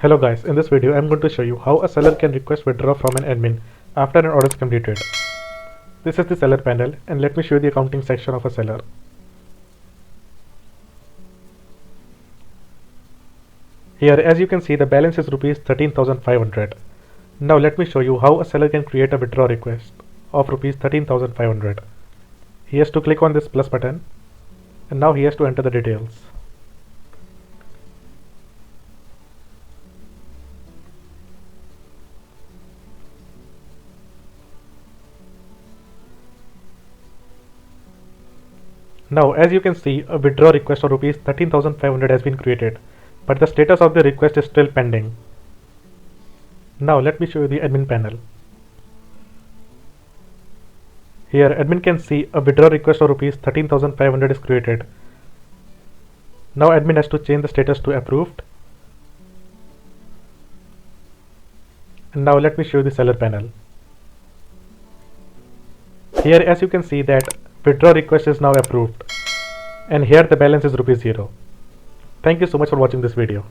Hello guys, in this video I'm going to show you how a seller can request withdrawal from an admin after an order is completed. This is the seller panel, and let me show you the accounting section of a seller. Here, as you can see, the balance is rupees 13,500. Now let me show you how a seller can create a withdrawal request of rupees 13,500. He has to click on this plus button, and now he has to enter the details. Now, as you can see, a withdrawal request of rupees 13,500 has been created, but the status of the request is still pending. Now, let me show you the admin panel. Here, admin can see a withdrawal request of rupees 13,500 is created. Now, admin has to change the status to approved. And now, let me show you the seller panel. Here, as you can see, that withdrawal request is now approved, and here the balance is rupees 0. Thank you so much for watching this video.